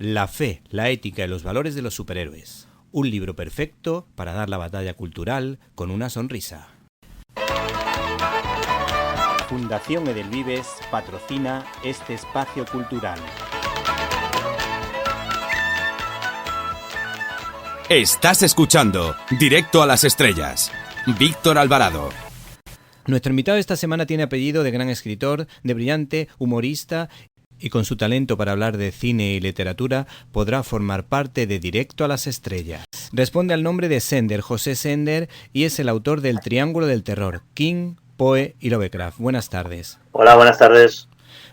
La fe, la ética y los valores de los superhéroes. Un libro perfecto para dar la batalla cultural con una sonrisa. Fundación Edelvives patrocina este espacio cultural. Estás escuchando Directo a las Estrellas. Víctor Alvarado. Nuestro invitado esta semana tiene apellido de gran escritor, de brillante humorista, y con su talento para hablar de cine y literatura podrá formar parte de Directo a las Estrellas. Responde al nombre de Sender, José Sender, y es el autor del Triángulo del Terror, King, Poe y Lovecraft. Buenas tardes. Hola, buenas tardes.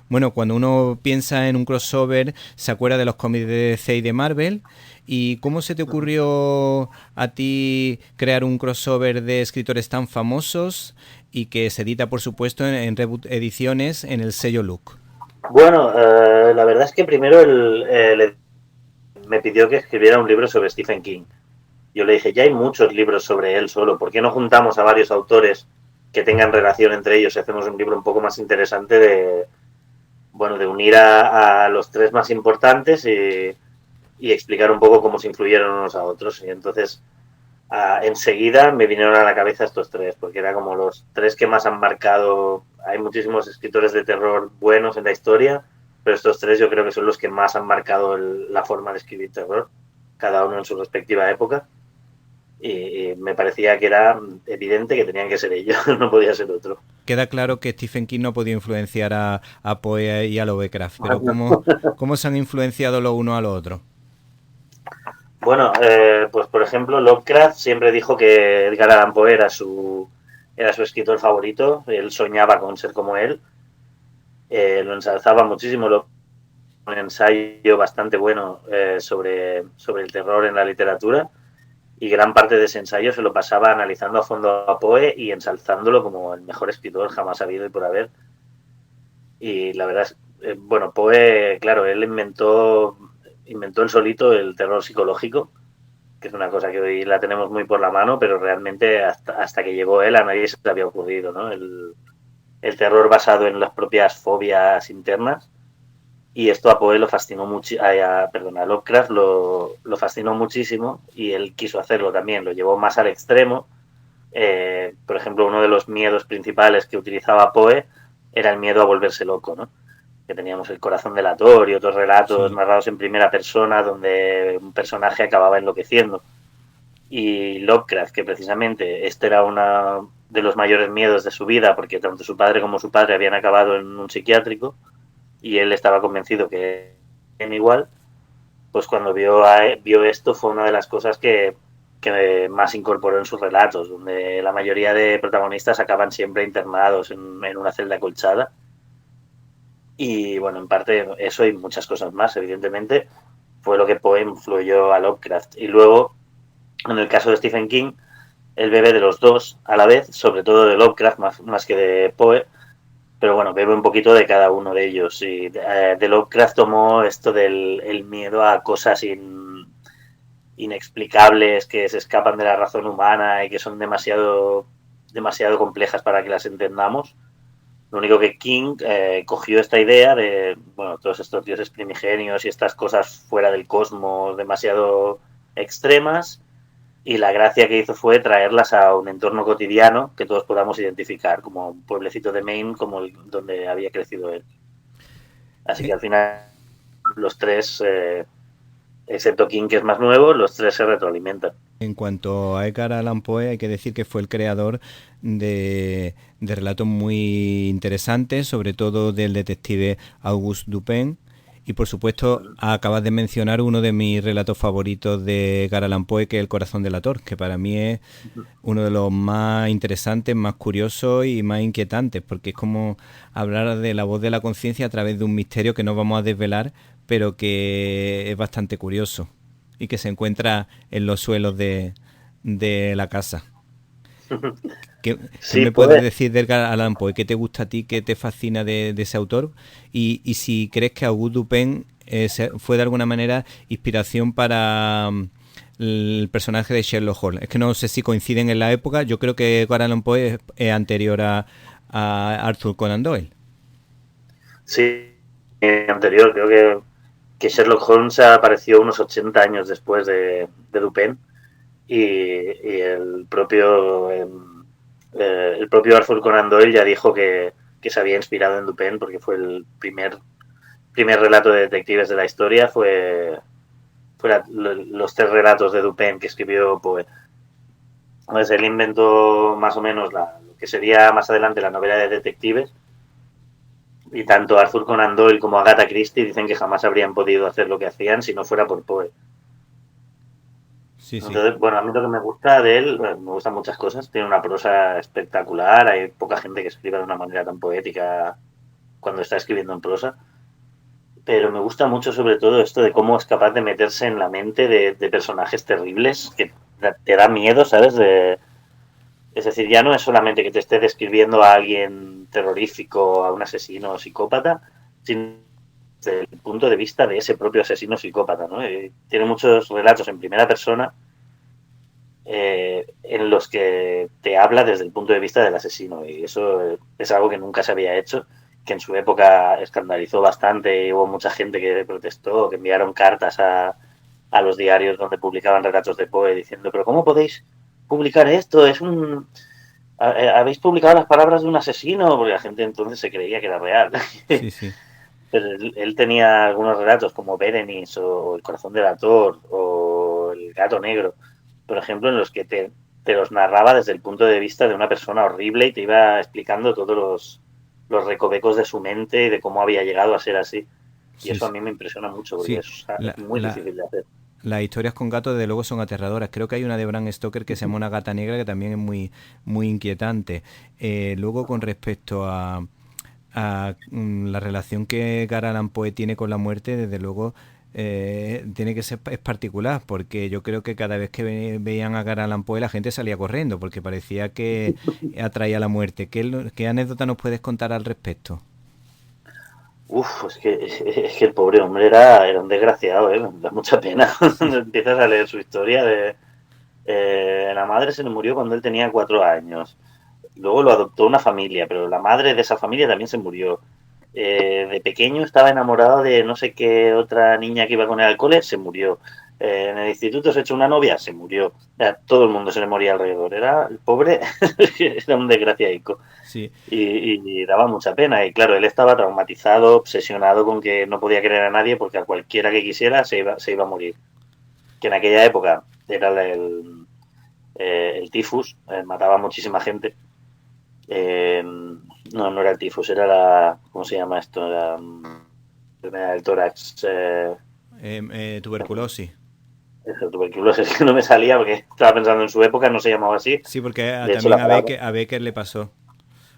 Bueno, cuando uno piensa en un crossover, se acuerda de los cómics de DC y de Marvel. ¿Y cómo se te ocurrió a ti crear un crossover de escritores tan famosos y que se edita, por supuesto, en Reboot Ediciones en el sello Look? Bueno, la verdad es que primero me pidió que escribiera un libro sobre Stephen King. Yo le dije, ya hay muchos libros sobre él solo, ¿por qué no juntamos a varios autores que tengan relación entre ellos y hacemos un libro un poco más interesante de unir a los tres más importantes y explicar un poco cómo se influyeron unos a otros? Y entonces enseguida me vinieron a la cabeza estos tres, porque era como los tres que más han marcado. Hay muchísimos escritores de terror buenos en la historia, pero estos tres yo creo que son los que más han marcado la forma de escribir terror, cada uno en su respectiva época. Y me parecía que era evidente que tenían que ser ellos, no podía ser otro. Queda claro que Stephen King no podía influenciar a Poe y a Lovecraft, pero ¿cómo se han influenciado lo uno a lo otro? Bueno, pues por ejemplo, Lovecraft siempre dijo que Edgar Allan Poe era su escritor favorito. Él soñaba con ser como él. Lo ensalzaba muchísimo. Un ensayo bastante bueno sobre el terror en la literatura. Y gran parte de ese ensayo se lo pasaba analizando a fondo a Poe y ensalzándolo como el mejor escritor jamás habido y por haber. Y la verdad es, Poe, claro, él inventó él solito el terror psicológico, que es una cosa que hoy la tenemos muy por la mano, pero realmente hasta que llegó él a nadie se le había ocurrido, ¿no? El terror basado en las propias fobias internas. Y esto a Poe lo fascinó mucho, a Lovecraft lo fascinó muchísimo y él quiso hacerlo también, lo llevó más al extremo. Por ejemplo, uno de los miedos principales que utilizaba Poe era el miedo a volverse loco, ¿no? Que teníamos El corazón delator y otros relatos narrados en primera persona donde un personaje acababa enloqueciendo. Y Lovecraft, que precisamente este era uno de los mayores miedos de su vida, porque tanto su padre como su padre habían acabado en un psiquiátrico y él estaba convencido que era igual, pues cuando vio esto fue una de las cosas que más incorporó en sus relatos, donde la mayoría de protagonistas acaban siempre internados en una celda acolchada. Y bueno, en parte eso y muchas cosas más, evidentemente, fue lo que Poe influyó a Lovecraft. Y luego, en el caso de Stephen King, él bebe de los dos a la vez, sobre todo de Lovecraft más que de Poe, pero bueno, bebe un poquito de cada uno de ellos. Y de Lovecraft tomó esto del miedo a cosas inexplicables que se escapan de la razón humana y que son demasiado complejas para que las entendamos. Lo único que King cogió esta idea de, todos estos dioses primigenios y estas cosas fuera del cosmos demasiado extremas, y la gracia que hizo fue traerlas a un entorno cotidiano que todos podamos identificar, como un pueblecito de Maine como donde había crecido él. Así que al final los tres, excepto King, que es más nuevo, los tres se retroalimentan. En cuanto a Edgar Allan Poe, hay que decir que fue el creador de relatos muy interesantes, sobre todo del detective Auguste Dupin. Y por supuesto, acabas de mencionar uno de mis relatos favoritos de Edgar Allan Poe, que es El corazón delator, que para mí es uno de los más interesantes, más curiosos y más inquietantes, porque es como hablar de la voz de la conciencia a través de un misterio que no vamos a desvelar, pero que es bastante curioso y que se encuentra en los suelos de la casa. ¿Qué me puedes decir de Edgar Allan Poe? ¿Qué te gusta a ti? ¿Qué te fascina de ese autor? Y si crees que Auguste Dupin fue de alguna manera inspiración para el personaje de Sherlock Holmes. Es que no sé si coinciden en la época. Yo creo que Edgar Allan Poe es anterior a Arthur Conan Doyle. Sí, anterior. Creo que que Sherlock Holmes apareció unos 80 años después de Dupin y el propio Arthur Conan Doyle ya dijo que se había inspirado en Dupin porque fue el primer relato de detectives de la historia, fue los 3 relatos de Dupin que escribió Poe. Entonces él inventó más o menos lo que sería más adelante la novela de detectives, y tanto Arthur Conan Doyle como Agatha Christie dicen que jamás habrían podido hacer lo que hacían si no fuera por Poe. Sí, entonces, bueno, a mí lo que me gusta de él, me gustan muchas cosas, tiene una prosa espectacular, hay poca gente que escriba de una manera tan poética cuando está escribiendo en prosa, pero me gusta mucho sobre todo esto de cómo es capaz de meterse en la mente de personajes terribles que te da miedo, ¿sabes? Es decir, ya no es solamente que te esté describiendo a alguien terrorífico, a un asesino o psicópata, sino desde el punto de vista de ese propio asesino psicópata, ¿no? Tiene muchos relatos en primera persona en los que te habla desde el punto de vista del asesino, y eso es algo que nunca se había hecho, que en su época escandalizó bastante y hubo mucha gente que protestó, que enviaron cartas a los diarios donde publicaban relatos de Poe diciendo, pero ¿cómo podéis publicar esto? Habéis publicado las palabras de un asesino, porque la gente entonces se creía que era real. sí, sí. Pero él tenía algunos relatos como Berenice o El corazón del actor o El gato negro, por ejemplo, en los que te los narraba desde el punto de vista de una persona horrible y te iba explicando todos los recovecos de su mente y de cómo había llegado a ser así. Y Sí, eso a sí. mí me impresiona mucho porque Sí, es muy difícil de hacer. las historias con gatos desde luego son aterradoras. Creo que hay una de Bram Stoker que se llama Una gata negra que también es muy inquietante. Luego con respecto a la relación que Edgar Allan Poe tiene con la muerte, desde luego tiene que ser es particular, porque yo creo que cada vez que veían a Edgar Allan Poe la gente salía corriendo porque parecía que atraía la muerte. ¿Qué anécdota nos puedes contar al respecto? Es que el pobre hombre era un desgraciado, me da mucha pena cuando empiezas a leer su historia la madre se le murió cuando él tenía 4 años. Luego lo adoptó una familia, pero la madre de esa familia también se murió. De pequeño estaba enamorado de no sé qué otra niña que iba con él al cole, se murió. En el instituto se echó una novia, se murió. Todo el mundo se le moría alrededor. Era el pobre, era un desgraciadico. Sí, Y daba mucha pena. Y claro, él estaba traumatizado, obsesionado con que no podía querer a nadie porque a cualquiera que quisiera se iba a morir. Que en aquella época era el tifus, mataba a muchísima gente. No era el tifus, era ¿cómo se llama esto? La enfermedad del tórax. Tuberculosis. Tuberculosis, que no me salía porque estaba pensando en su época, no se llamaba así. Sí, porque De hecho, también la palabra, A Becker le pasó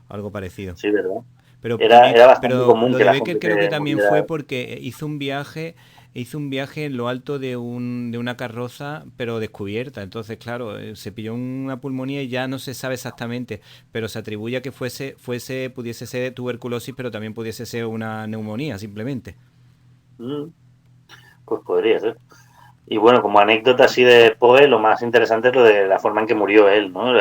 algo parecido. sí, ¿verdad? Pero Era bastante pero común lo que de la Becker gente creo que se también muriera. fue porque hizo un viaje en lo alto de una carroza, pero descubierta. Entonces, claro, se pilló una pulmonía y ya no se sabe exactamente, pero se atribuye a que pudiese ser tuberculosis, pero también pudiese ser una neumonía, simplemente. Pues podría ser. Y bueno, como anécdota así de Poe, lo más interesante es lo de la forma en que murió él, ¿no?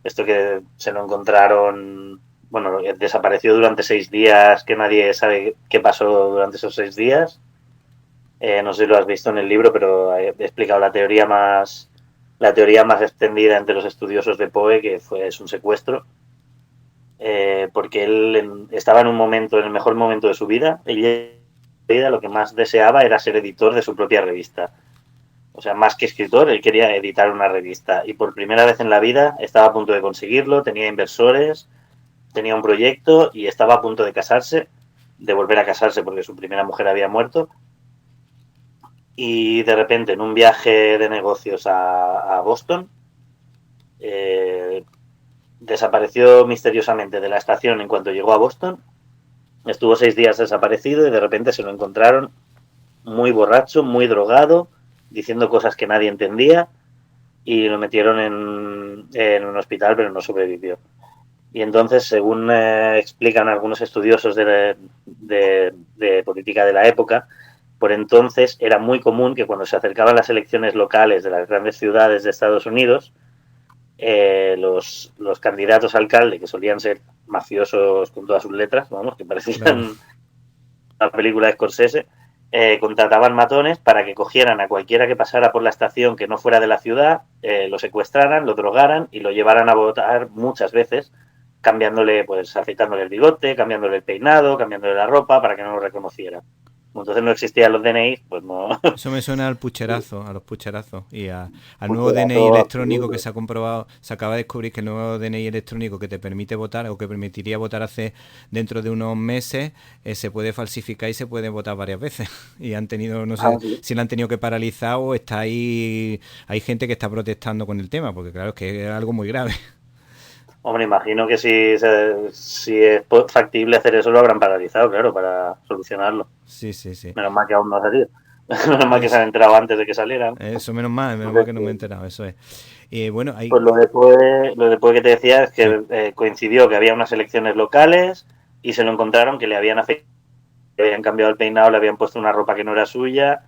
Esto que se lo encontraron, bueno, desapareció durante 6 días, que nadie sabe qué pasó durante esos 6 días. No sé si lo has visto en el libro, pero he explicado la teoría más extendida entre los estudiosos de Poe, que es un secuestro, porque él estaba en en el mejor momento de su vida. Lo que más deseaba era ser editor de su propia revista. O sea, más que escritor, él quería editar una revista. Y por primera vez en la vida estaba a punto de conseguirlo, tenía inversores, tenía un proyecto y estaba a punto de casarse, de volver a casarse porque su primera mujer había muerto. Y de repente, en un viaje de negocios a Boston, desapareció misteriosamente de la estación en cuanto llegó a Boston. Estuvo 6 días desaparecido y de repente se lo encontraron muy borracho, muy drogado, diciendo cosas que nadie entendía, y lo metieron en un hospital, pero no sobrevivió. Y entonces, según explican algunos estudiosos de política de la época, por entonces era muy común que cuando se acercaban las elecciones locales de las grandes ciudades de Estados Unidos, los candidatos a alcalde, que solían ser mafiosos con todas sus letras, vamos, que parecían Claro. una película de Scorsese, contrataban matones para que cogieran a cualquiera que pasara por la estación que no fuera de la ciudad, lo secuestraran, lo drogaran y lo llevaran a votar muchas veces, cambiándole, pues afeitándole el bigote, cambiándole el peinado, cambiándole la ropa para que no lo reconocieran. Como entonces no existían los DNI, pues no. Eso me suena al pucherazo, a los pucherazos y al nuevo DNI Pucherazo electrónico que absoluto. se ha comprobado, se acaba de descubrir que el nuevo DNI electrónico que te permite votar o que permitiría votar hace dentro de unos meses se puede falsificar y se puede votar varias veces. Y han tenido, no Ah, sé sí. si lo han tenido que paralizar o está ahí, hay gente que está protestando con el tema, porque claro, es que es algo muy grave. Hombre, imagino que si es factible hacer eso lo habrán paralizado, claro, para solucionarlo. Sí, sí, sí. Menos mal que aún no ha salido. Menos mal que se Es, han enterado antes de que salieran. eso menos mal Entonces, que no me he enterado, eso es. Bueno, hay... pues lo después que te decía es Sí. que coincidió que había unas elecciones locales y se lo encontraron que le habían afeitado, le habían cambiado el peinado, le habían puesto una ropa que no era suya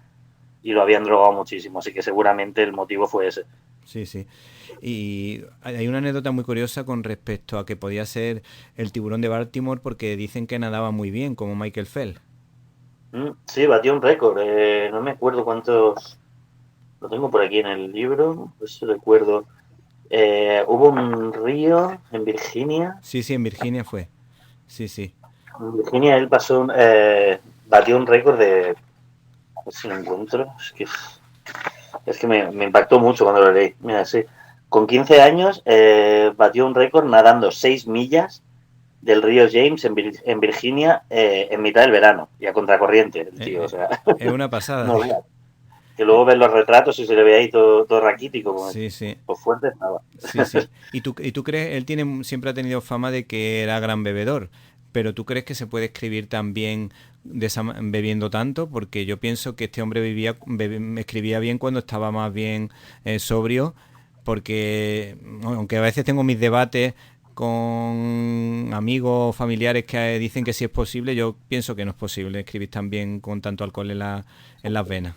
y lo habían drogado muchísimo. Así que seguramente el motivo fue ese. Sí, sí. Y hay una anécdota muy curiosa con respecto a que podía ser el tiburón de Baltimore porque dicen que nadaba muy bien, como Michael Phelps. Sí, batió un récord. No me acuerdo cuántos. Lo tengo por aquí en el libro. Pues recuerdo. Hubo un río en Virginia. Sí, sí, en Virginia fue. Sí, sí. En Virginia él batió un récord de. A ver si lo encuentro. Es que me impactó mucho cuando lo leí. Mira, sí. Con 15 años batió un récord nadando 6 millas del río James en Virginia en mitad del verano y a contracorriente, el tío. O Eh, sea, es una pasada, no tío. veas. Que luego ves los retratos y se le ve ahí todo raquítico, como Sí, sí. pues fuerte estaba. Sí, sí. ¿Y tú crees? Él siempre ha tenido fama de que era gran bebedor, pero ¿tú crees que se puede escribir también bebiendo tanto? Porque yo pienso que este hombre escribía bien cuando estaba más bien sobrio, porque aunque a veces tengo mis debates con amigos o familiares que dicen que sí es posible, yo pienso que no es posible escribir tan bien con tanto alcohol en las venas.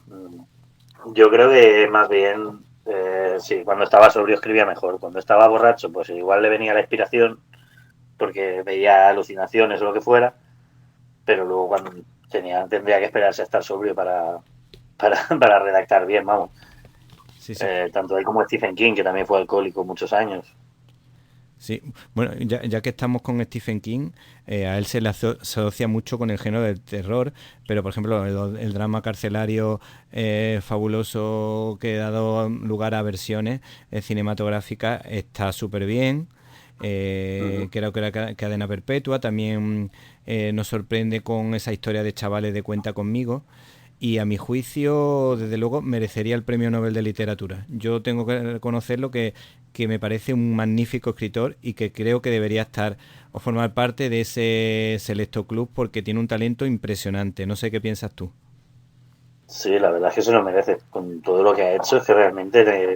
Yo creo que más bien, sí, cuando estaba sobrio escribía mejor. Cuando estaba borracho, pues igual le venía la inspiración porque veía alucinaciones o lo que fuera, pero luego cuando tendría que esperarse a estar sobrio para redactar bien, vamos. Sí, sí. Tanto él como Stephen King, que también fue alcohólico muchos años. Sí, bueno, ya que estamos con Stephen King, a él se le asocia mucho con el género del terror, pero por ejemplo el drama carcelario fabuloso que ha dado lugar a versiones cinematográficas está súper bien. Uh-huh. Creo que la cadena perpetua también nos sorprende con esa historia de chavales de Cuenta conmigo y a mi juicio, desde luego, merecería el Premio Nobel de Literatura. Yo tengo que reconocerlo que me parece un magnífico escritor y que creo que debería estar o formar parte de ese selecto club porque tiene un talento impresionante. No sé qué piensas tú. Sí, la verdad es que se lo merece. Con todo lo que ha hecho, es que realmente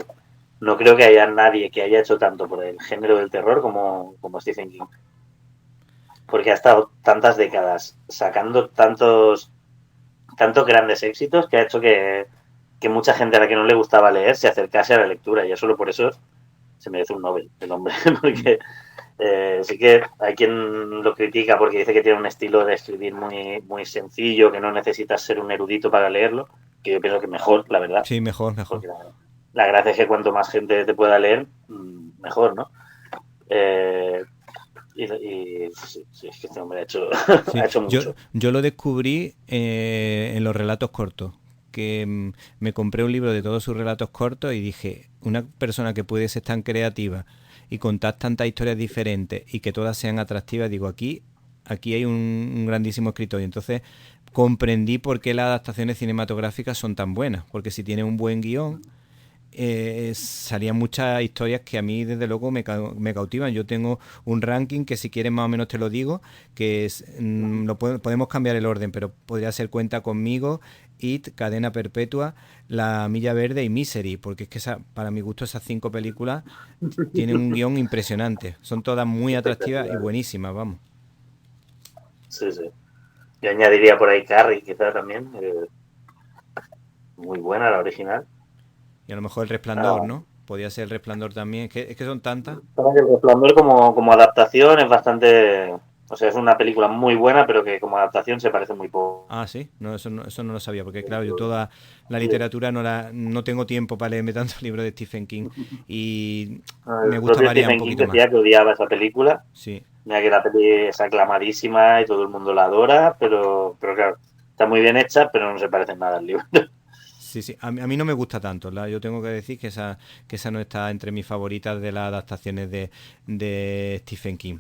no creo que haya nadie que haya hecho tanto por el género del terror como Stephen King. Porque ha estado tantas décadas sacando tantos grandes éxitos que ha hecho que mucha gente a la que no le gustaba leer se acercase a la lectura. Y solo por eso se merece un Nobel el hombre. Porque sí que hay quien lo critica porque dice que tiene un estilo de escribir muy, muy sencillo, que no necesitas ser un erudito para leerlo, que yo pienso que mejor, la verdad, Sí, mejor, mejor. porque la gracia es que cuanto más gente te pueda leer, mejor, ¿no? Y sí, sí, es que este hombre ha hecho, Sí, ha hecho yo, mucho. yo lo descubrí en los relatos cortos, que me compré un libro de todos sus relatos cortos y dije, una persona que puede ser tan creativa y contar tantas historias diferentes y que todas sean atractivas, digo, aquí hay un grandísimo escritor. Y entonces comprendí por qué las adaptaciones cinematográficas son tan buenas, porque si tiene un buen guión, salían muchas historias que a mí desde luego me cautivan. Yo tengo un ranking que si quieres más o menos te lo digo, que es, podemos cambiar el orden, pero podría ser Cuenta conmigo, It, Cadena Perpetua, La Milla Verde y Misery, porque es que para mi gusto esas 5 películas tienen un guión impresionante. Son todas muy atractivas y Espectacular. buenísimas, vamos. Sí, sí. Yo añadiría por ahí Carrie, quizá también. Muy buena la original. Y a lo mejor El Resplandor, Ah, ¿no? Podría ser El Resplandor también. Es que son tantas. el Resplandor como adaptación es bastante. O sea, es una película muy buena, pero que como adaptación se parece muy poco. Ah, sí, no, eso no lo sabía, porque claro, yo toda la literatura no tengo tiempo para leerme tantos libros de Stephen King y me El gusta propio variar un Stephen King poquito más. decía que odiaba esa película. Sí, Mira que la peli es aclamadísima y todo el mundo la adora, pero claro, está muy bien hecha, pero no se parece en nada al libro. sí, sí. A mí no me gusta tanto. Yo tengo que decir que esa no está entre mis favoritas de las adaptaciones de Stephen King.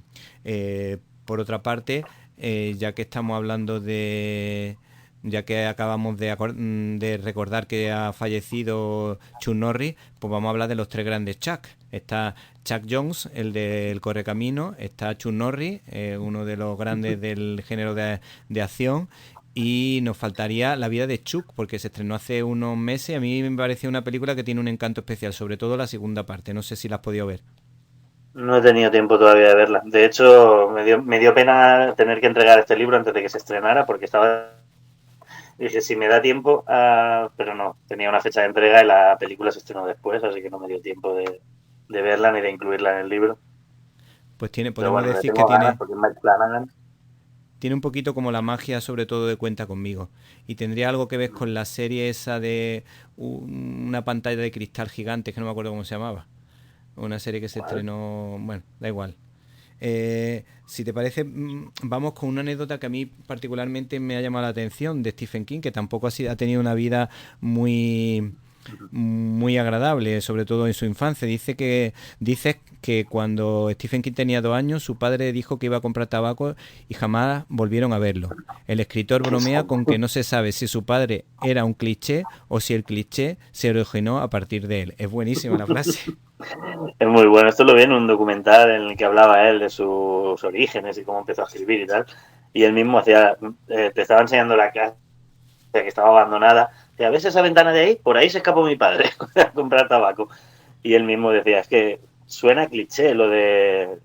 Por otra parte, ya que estamos hablando de... Ya que acabamos de recordar que ha fallecido Chuck Norris, pues vamos a hablar de los tres grandes Chuck. Está Chuck Jones, el del Correcamino, está Chuck Norris, uno de los grandes del género de acción, y nos faltaría La vida de Chuck, porque se estrenó hace unos meses. A mí me pareció una película que tiene un encanto especial, sobre todo la segunda parte. No sé si la has podido ver. No he tenido tiempo todavía de verla. De hecho, me dio pena tener que entregar este libro antes de que se estrenara, porque estaba. Dije, si me da tiempo, pero no, tenía una fecha de entrega y la película se estrenó después, así que no me dio tiempo de verla ni de incluirla en el libro. Pues Pero podemos bueno, le decir que tengo ganas porque Mike Flanagan. tiene un poquito como la magia, sobre todo de Cuenta conmigo. Y tendría algo que ver con la serie esa de una pantalla de cristal gigante, que no me acuerdo cómo se llamaba. Una serie que se ¿Cuál? estrenó, bueno, da igual. Si te parece, vamos con una anécdota que a mí particularmente me ha llamado la atención de Stephen King, que tampoco ha tenido una vida muy agradable, sobre todo en su infancia. Dice que cuando Stephen King tenía 2 años, su padre dijo que iba a comprar tabaco y jamás volvieron a verlo. El escritor ¿Qué bromea son? con que no se sabe si su padre era un cliché o si el cliché se originó a partir de él. Es buenísima la frase. Es muy bueno. Esto lo vi en un documental en el que hablaba él de sus orígenes y cómo empezó a escribir y tal. Y él mismo te estaba enseñando la casa que estaba abandonada. Decía, ¿ves esa ventana de ahí? Por ahí se escapó mi padre a comprar tabaco. Y él mismo decía, es que suena cliché lo de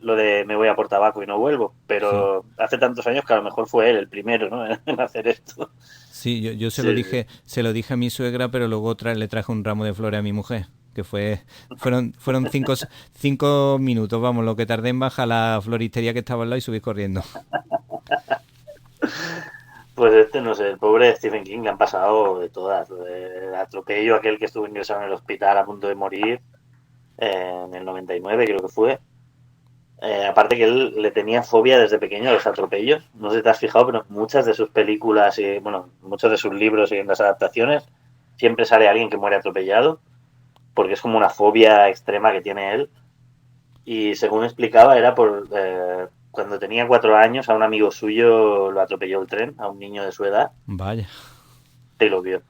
me voy a por tabaco y no vuelvo, Sí. pero hace tantos años que a lo mejor fue él el primero, ¿no? en hacer esto. Sí, yo Sí, sí. se lo dije a mi suegra, pero luego le traje un ramo de flores a mi mujer, que fueron 5 minutos, vamos, lo que tardé en bajar la floristería que estaba al lado y subir corriendo. Pues no sé, el pobre Stephen King le han pasado de todas. El atropello, aquel que estuvo ingresado en el hospital a punto de morir en el 99, creo que fue. Aparte que él le tenía fobia desde pequeño a los atropellos. No sé si te has fijado, pero muchas de sus películas y, bueno, muchos de sus libros y en las adaptaciones siempre sale alguien que muere atropellado, porque es como una fobia extrema que tiene él. Y según explicaba, era por cuando tenía 4 años, a un amigo suyo lo atropelló el tren, a un niño de su edad, Vaya. y lo vio.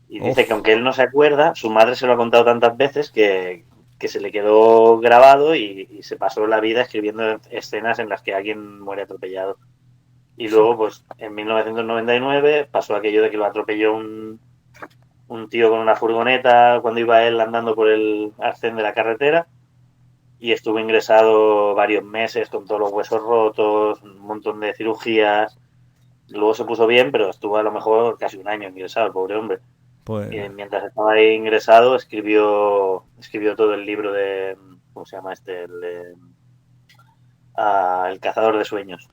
Y dice que Uf. aunque él no se acuerda, su madre se lo ha contado tantas veces que se le quedó grabado y se pasó la vida escribiendo escenas en las que alguien muere atropellado. Y luego, pues en 1999 pasó aquello de que lo atropelló un tío con una furgoneta cuando iba él andando por el arcén de la carretera y estuvo ingresado varios meses con todos los huesos rotos, un montón de cirugías. Luego se puso bien, pero estuvo a lo mejor casi un año ingresado, el pobre hombre. Pues Y mientras estaba ahí ingresado, escribió todo el libro de, ¿cómo se llama este? El cazador de sueños.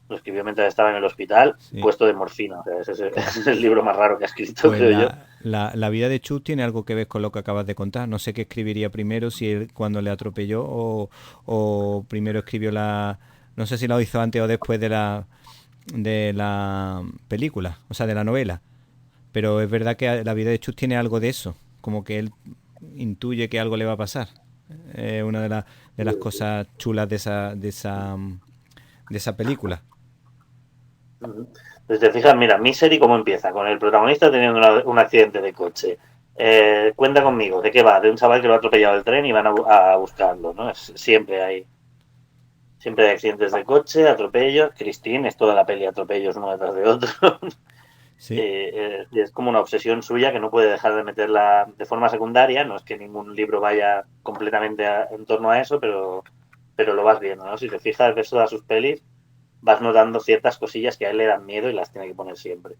Lo escribió mientras estaba en el hospital, sí. puesto de morfina. O sea, ese es el libro más raro que ha escrito, Pues creo yo. la vida de Chus tiene algo que ver con lo que acabas de contar. No sé qué escribiría primero, si él cuando le atropelló o primero escribió no sé si lo hizo antes o después de la película, o sea, de la novela. Pero es verdad que la vida de Chus tiene algo de eso, como que él intuye que algo le va a pasar. Una de las cosas chulas de esa película. Entonces te fijas, mira, Misery cómo empieza, con el protagonista teniendo un accidente de coche. Cuenta conmigo, ¿de qué va? De un chaval que lo ha atropellado el tren y van a buscarlo, ¿no? Siempre hay accidentes de coche, atropellos. Christine es toda la peli atropellos uno detrás de otro. Sí. Es como una obsesión suya que no puede dejar de meterla de forma secundaria. No es que ningún libro vaya completamente en torno a eso, pero lo vas viendo, ¿no? Si te fijas, ves todas sus pelis, vas notando ciertas cosillas que a él le dan miedo y las tiene que poner siempre.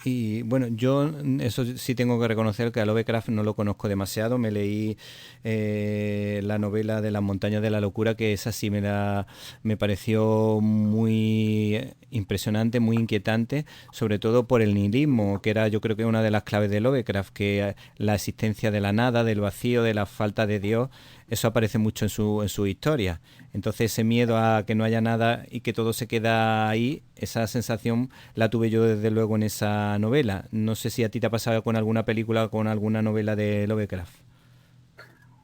Y bueno, yo eso sí tengo que reconocer que a Lovecraft no lo conozco demasiado. Me leí la novela de Las montañas de la locura, que esa sí me pareció muy impresionante, muy inquietante, sobre todo por el nihilismo, que era yo creo que una de las claves de Lovecraft, que la existencia de la nada, del vacío, de la falta de Dios, eso aparece mucho en su historia. Entonces ese miedo a que no haya nada y que todo se queda ahí, esa sensación la tuve yo desde luego en esa novela. No sé si a ti te ha pasado con alguna película o con alguna novela de Lovecraft.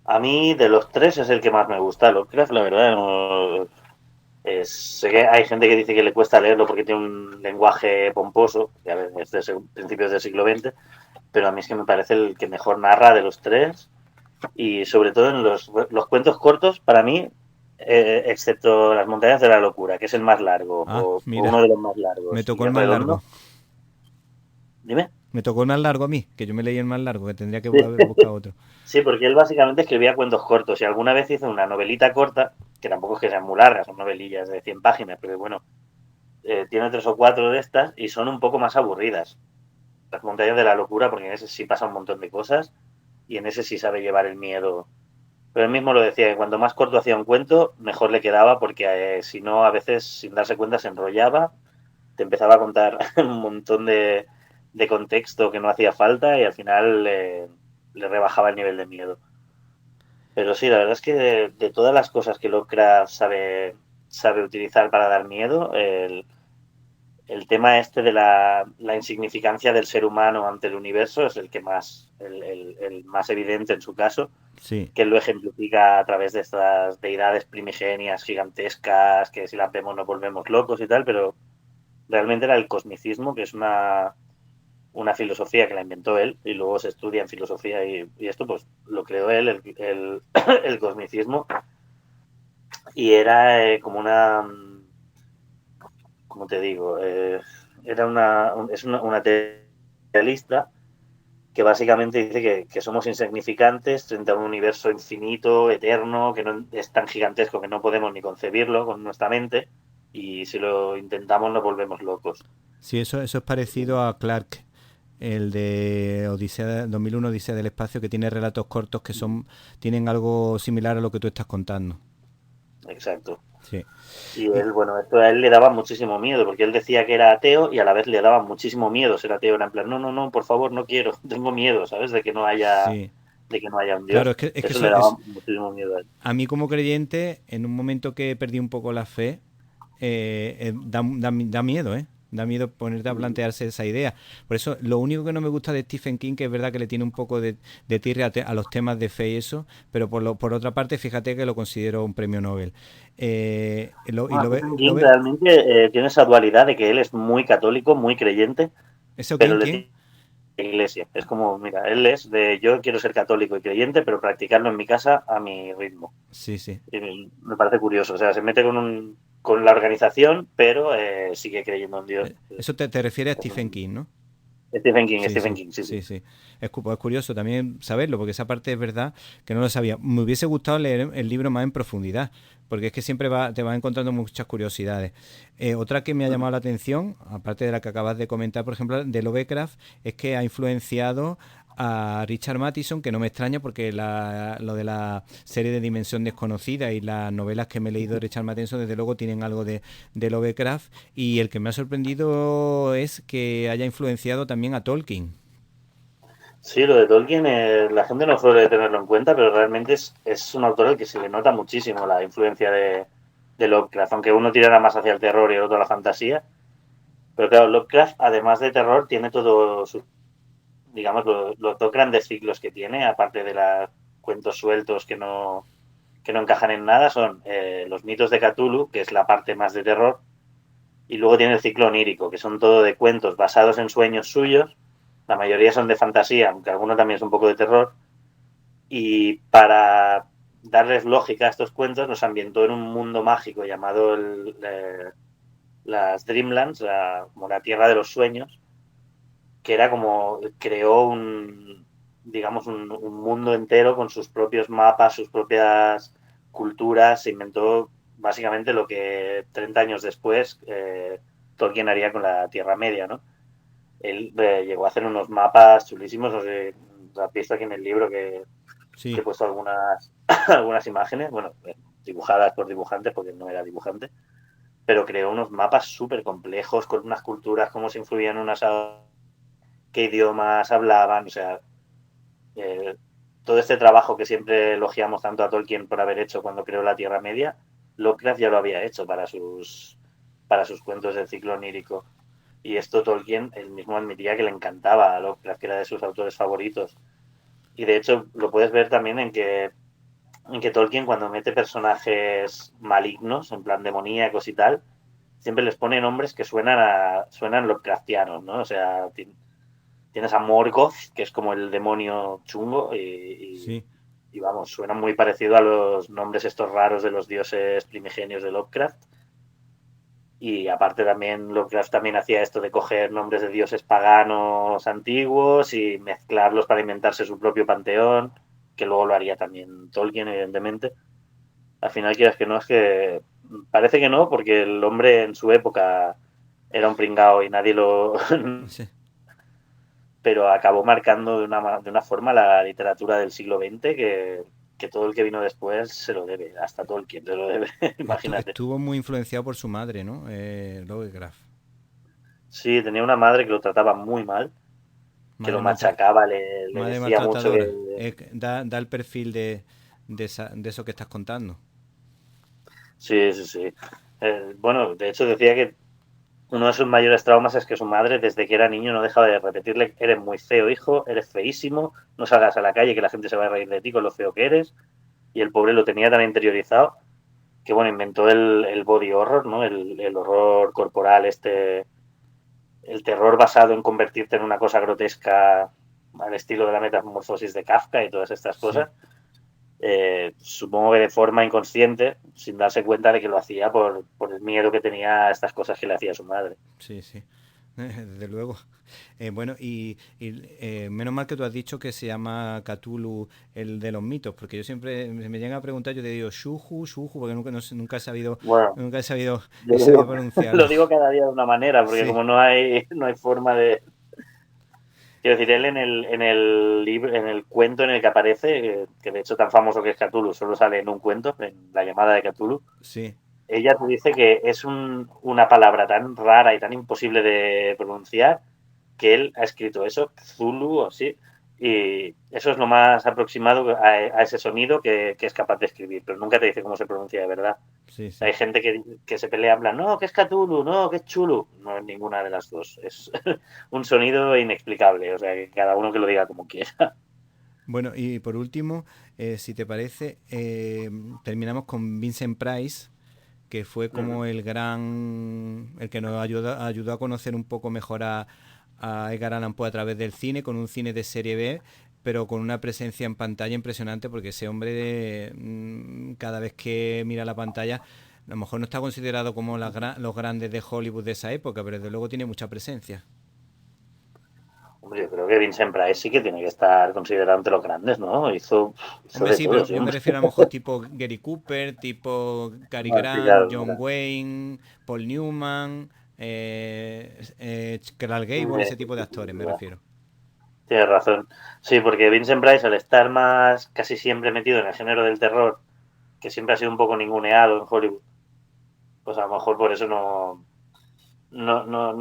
A mí, de los tres, es el que más me gusta. Lovecraft, la verdad, sé que hay gente que dice que le cuesta leerlo porque tiene un lenguaje pomposo, que a ver, es de principios del siglo XX, pero a mí es que me parece el que mejor narra de los tres. Y sobre todo en los cuentos cortos, para mí, excepto Las montañas de la locura, que es el más largo, Ah, o mira, uno de los más me largos, tocó y el es más largo. redondo. Dime. Me tocó el más largo a mí, que yo me leí el más largo, que tendría que haber buscado otro. Sí, porque él básicamente escribía cuentos cortos y alguna vez hizo una novelita corta, que tampoco es que sean muy largas, son novelillas de 100 páginas, pero bueno, tiene 3 o 4 de estas y son un poco más aburridas. Las montañas de la locura, porque en ese sí pasa un montón de cosas y en ese sí sabe llevar el miedo. Pero él mismo lo decía, que cuanto más corto hacía un cuento, mejor le quedaba, porque si no, a veces, sin darse cuenta, se enrollaba, te empezaba a contar un montón de contexto que no hacía falta y al final le rebajaba el nivel de miedo. Pero sí, la verdad es que de todas las cosas que Lovecraft sabe utilizar para dar miedo, el tema este de la insignificancia del ser humano ante el universo es el que más, el más evidente en su caso, Sí, que él lo ejemplifica a través de estas deidades primigenias gigantescas, que si las vemos nos volvemos locos y tal, pero realmente era el cosmicismo, que es una filosofía que la inventó él y luego se estudia en filosofía y esto pues lo creó él, el cosmicismo, y era como una, ¿cómo te digo? Era es una teoría realista que básicamente dice que somos insignificantes frente a un universo infinito, eterno, que no es tan gigantesco que no podemos ni concebirlo con nuestra mente, y si lo intentamos nos volvemos locos. sí, eso es parecido a Clark, el de Odisea 2001, Odisea del espacio, que tiene relatos cortos que tienen algo similar a lo que tú estás contando. Exacto. Sí. Y Y, él, bueno, esto a él le daba muchísimo miedo, porque él decía que era ateo y a la vez le daba muchísimo miedo ser ateo. Era en plan, no, no, no, por favor, no quiero, tengo miedo, ¿sabes? sí. De que no haya un Claro, Dios. es que Eso eso le daba es, muchísimo miedo a él. a mí como creyente, en un momento que perdí un poco la fe, da miedo, ¿eh? Da miedo ponerte a plantearse esa idea. Por eso, lo único que no me gusta de Stephen King, que es verdad que le tiene un poco de tirria a los temas de fe y eso, pero por otra parte, fíjate que lo considero un premio Nobel. Y Bueno, lo ve, Stephen lo King ve, realmente tiene esa dualidad de que él es muy católico, muy creyente, ¿eso pero quién? le ¿Quién? tiene iglesia. Es como, mira, él es de yo quiero ser católico y creyente, pero practicarlo en mi casa a mi ritmo. Sí, sí. Y me parece curioso. O sea, se mete con la organización, pero sigue creyendo en Dios. Eso te refiere a Stephen King, ¿no? Sí, Stephen sí, King, sí, sí. sí, sí. Es curioso también saberlo, porque esa parte es verdad que no lo sabía. Me hubiese gustado leer el libro más en profundidad, porque es que siempre te vas encontrando muchas curiosidades. Otra que me ha llamado la atención, aparte de la que acabas de comentar, por ejemplo, de Lovecraft, es que ha influenciado a Richard Matheson, que no me extraña porque lo de la serie de Dimensión Desconocida y las novelas que me he leído de Richard Matheson, desde luego tienen algo de Lovecraft. Y el que me ha sorprendido es que haya influenciado también a Tolkien. Sí, lo de Tolkien, la gente no suele tenerlo en cuenta, pero realmente es un autor al que se le nota muchísimo la influencia de Lovecraft, aunque uno tirara más hacia el terror y el otro a la fantasía. Pero claro, Lovecraft, además de terror, tiene todo su, digamos, los dos grandes ciclos que tiene, aparte de los cuentos sueltos que no encajan en nada, son los mitos de Cthulhu, que es la parte más de terror, y luego tiene el ciclo onírico, que son todo de cuentos basados en sueños suyos. La mayoría son de fantasía, aunque alguno también es un poco de terror. Y para darles lógica a estos cuentos, los ambientó en un mundo mágico llamado las Dreamlands, como la tierra de los sueños, que era como creó digamos, un mundo entero con sus propios mapas, sus propias culturas. Se inventó básicamente lo que 30 años después Tolkien haría con la Tierra Media, ¿no? Él llegó a hacer unos mapas chulísimos, no sé, has visto aquí en el libro que he Sí, puesto algunas, algunas imágenes, bueno, dibujadas por dibujantes, porque no era dibujante, pero creó unos mapas súper complejos, con unas culturas, cómo se influían unas a qué idiomas hablaban, o sea, eh, todo este trabajo que siempre elogiamos tanto a Tolkien por haber hecho cuando creó la Tierra Media, Lovecraft ya lo había hecho para sus cuentos del ciclo onírico. Y esto Tolkien, él mismo admitía que le encantaba a Lovecraft, que era de sus autores favoritos. Y de hecho lo puedes ver también en que Tolkien cuando mete personajes malignos, en plan demoníacos y tal, siempre les pone nombres que suenan Lovecraftianos, ¿no? O sea, tienes a Morgoth, que es como el demonio chungo, sí. y vamos, suena muy parecido a los nombres estos raros de los dioses primigenios de Lovecraft. Y aparte también Lovecraft también hacía esto de coger nombres de dioses paganos antiguos y mezclarlos para inventarse su propio panteón, que luego lo haría también Tolkien, evidentemente. Al final, quieras que no, es que parece que no, porque el hombre en su época era un pringao y nadie lo... Sí. pero acabó marcando de una forma la literatura del siglo XX que todo el que vino después se lo debe, hasta Tolkien se lo debe, imagínate. Estuvo muy influenciado por su madre, ¿no? Lovecraft. Sí, tenía una madre que lo trataba muy mal, que lo Madre, maltra- machacaba, le madre decía mucho que... maltratadora. Da el perfil de eso que estás contando. Sí, sí, sí. Bueno, de hecho decía que uno de sus mayores traumas es que su madre, desde que era niño, no dejaba de repetirle, eres muy feo, hijo, eres feísimo, no salgas a la calle que la gente se va a reír de ti con lo feo que eres. Y el pobre lo tenía tan interiorizado que, bueno, inventó el body horror, ¿no? El horror corporal, el terror basado en convertirte en una cosa grotesca al estilo de la metamorfosis de Kafka y todas estas Sí, cosas. Supongo que de forma inconsciente, sin darse cuenta de que lo hacía por el miedo que tenía a estas cosas que le hacía su madre. sí, sí. Desde luego. Bueno, menos mal que tú has dicho que se llama Cthulhu el de los mitos, porque yo siempre me llegan a preguntar, yo te digo Shuhu, Shuhu, porque nunca, no sé, Bueno, nunca he sabido, yo pronunciarlo. lo digo cada día de una manera, porque Sí, como no hay forma de... Quiero decir, él en el libro, en el cuento en el que aparece, que de hecho tan famoso que es Cthulhu, solo sale en un cuento, en La llamada de Cthulhu, sí. ella te dice que es una palabra tan rara y tan imposible de pronunciar que él ha escrito eso, Zulu o así, y eso es lo más aproximado a ese sonido que es capaz de escribir, pero nunca te dice cómo se pronuncia de verdad. Sí, sí. Hay gente que se pelea en plan, no, que es Cthulhu, no, que es Chulu. No es ninguna de las dos. Es un sonido inexplicable, o sea, que cada uno que lo diga como quiera. Bueno, y por último, si te parece, terminamos con Vincent Price, que fue como el que nos ayudó a conocer un poco mejor a Edgar Allan Poe a través del cine, con un cine de serie B, pero con una presencia en pantalla impresionante, porque ese hombre, cada vez que mira la pantalla, a lo mejor no está considerado como los grandes de Hollywood de esa época, pero desde luego tiene mucha presencia. Hombre, yo creo que Vincent Price sí que tiene que estar considerado entre los grandes, ¿no? Hizo Hombre, de sí, todo, pero sí, yo me hombre. refiero a lo mejor tipo Gary Cooper, tipo Cary No, sí, Grant, claro, John mira. Wayne, Paul Newman, Clark Gable, ese tipo de actores, me refiero. Tienes razón. Sí, porque Vincent Price, al estar más casi siempre metido en el género del terror, que siempre ha sido un poco ninguneado en Hollywood, pues a lo mejor por eso no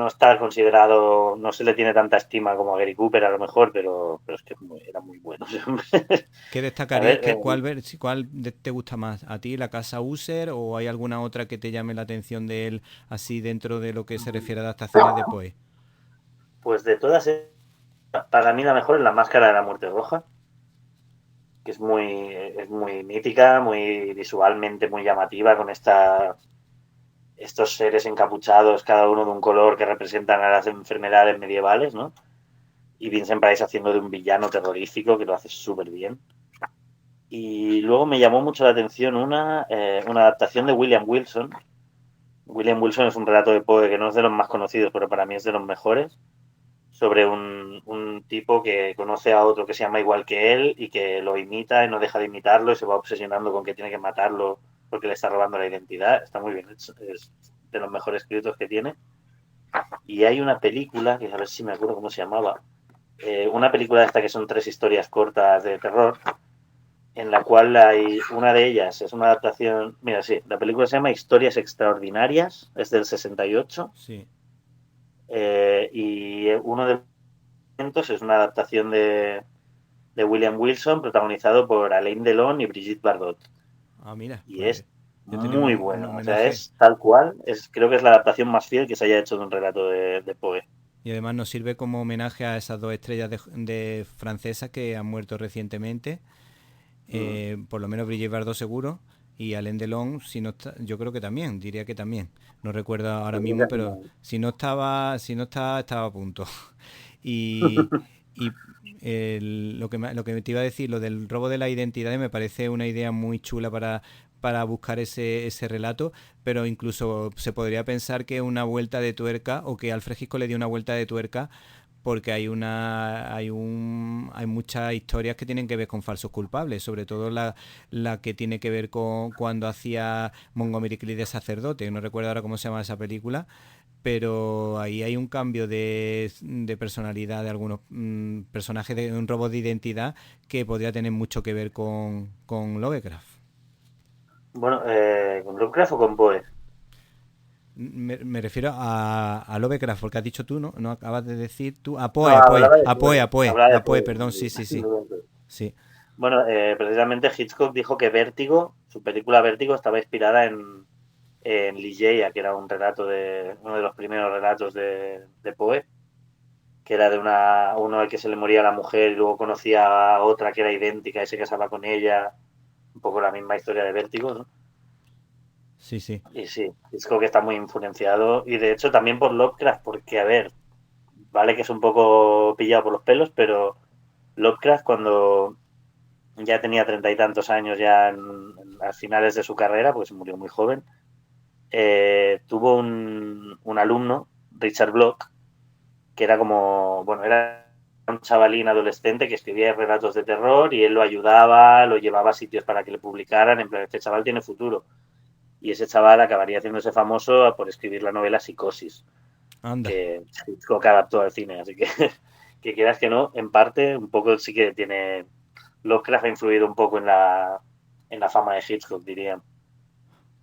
está considerado, no se le tiene tanta estima como a Gary Cooper a lo mejor, pero es que era muy bueno. ¿Qué A destacarías? ver, ¿Cuál te gusta más? ¿A ti la casa User o hay alguna otra que te llame la atención de él así dentro de lo que se refiere a adaptaciones de Poe? pues de todas, para mí la mejor es La Máscara de la Muerte Roja, que es muy mítica, muy visualmente muy llamativa, con estos seres encapuchados, cada uno de un color que representan a las enfermedades medievales, ¿no? Y Vincent Price haciendo de un villano terrorífico que lo hace súper bien. Y luego me llamó mucho la atención una adaptación de William Wilson. William Wilson es un relato de Poe que no es de los más conocidos, pero para mí es de los mejores, sobre un tipo que conoce a otro que se llama igual que él y que lo imita y no deja de imitarlo y se va obsesionando con que tiene que matarlo porque le está robando la identidad. Está muy bien, es de los mejores escritos que tiene. Y hay una película, que a ver si me acuerdo cómo se llamaba, una película esta que son 3 historias cortas de terror, en la cual hay una de ellas, es una adaptación, mira, sí, la película se llama Historias Extraordinarias, es del 68, Sí. y uno de los momentos es una adaptación de William Wilson, protagonizado por Alain Delon y Brigitte Bardot. Ah, mira, Y pues es ya tenemos muy un bueno, o sea, homenaje. es tal cual, creo que es la adaptación más fiel que se haya hecho de un relato de Poe. Y además nos sirve como homenaje a esas dos estrellas de francesas que han muerto recientemente. Mm. Por lo menos Brigitte Bardot seguro. Y Alain Delon, si no está, yo creo que también, diría que también. No recuerdo ahora mismo, pero si no estaba, estaba a punto. Y, y lo que te iba a decir, lo del robo de la identidad, me parece una idea muy chula para buscar ese relato, pero incluso se podría pensar que una vuelta de tuerca o que Alfred Hitchcock le dio una vuelta de tuerca porque hay muchas historias que tienen que ver con falsos culpables, sobre todo la que tiene que ver con cuando hacía Montgomery Clift de sacerdote, no recuerdo ahora cómo se llama esa película, pero ahí hay un cambio de personalidad de algunos personajes, de un robo de identidad que podría tener mucho que ver con Lovecraft. Bueno, ¿con Lovecraft o con Poe? Me refiero a Lovecraft, porque has dicho tú, ¿no? No acabas de decir tú. No, hablaba de Poe. Hablaba de A Poe, Poe. perdón, sí, sí, sí. Sí. Bueno, precisamente Hitchcock dijo que Vértigo, su película Vértigo, estaba inspirada en Ligeia, que era uno de los primeros relatos de Poe, que era de uno al que se le moría la mujer y luego conocía a otra que era idéntica y se casaba con ella, un poco la misma historia de Vértigo, ¿no? Sí, sí. Y sí, Hitchcock está muy influenciado y de hecho también por Lovecraft, porque a ver, vale que es un poco pillado por los pelos, pero Lovecraft cuando ya tenía 30 y tantos años ya a finales de su carrera, porque se murió muy joven, tuvo un alumno, Richard Block, que era como, bueno, era un chavalín adolescente que escribía relatos de terror y él lo ayudaba, lo llevaba a sitios para que le publicaran, en plan, este chaval tiene futuro. Y ese chaval acabaría haciéndose famoso por escribir la novela Psicosis, Anda. que Hitchcock adaptó al cine, así que que quieras que no, en parte un poco sí que tiene Lovecraft ha influido un poco en la fama de Hitchcock, diría.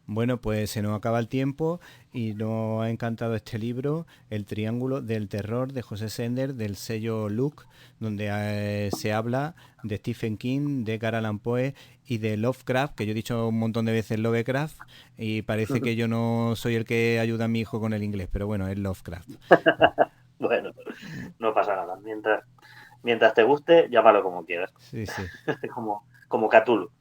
Bueno, pues se nos acaba el tiempo y nos ha encantado este libro, El Triángulo del Terror de José Sender, del sello Look, donde se habla de Stephen King, de Edgar Allan Poe y de Lovecraft, que yo he dicho un montón de veces Lovecraft y parece que yo no soy el que ayuda a mi hijo con el inglés, pero bueno, es Lovecraft. Bueno, no pasa nada. Mientras te guste, llámalo como quieras. Sí, sí. como Cthulhu.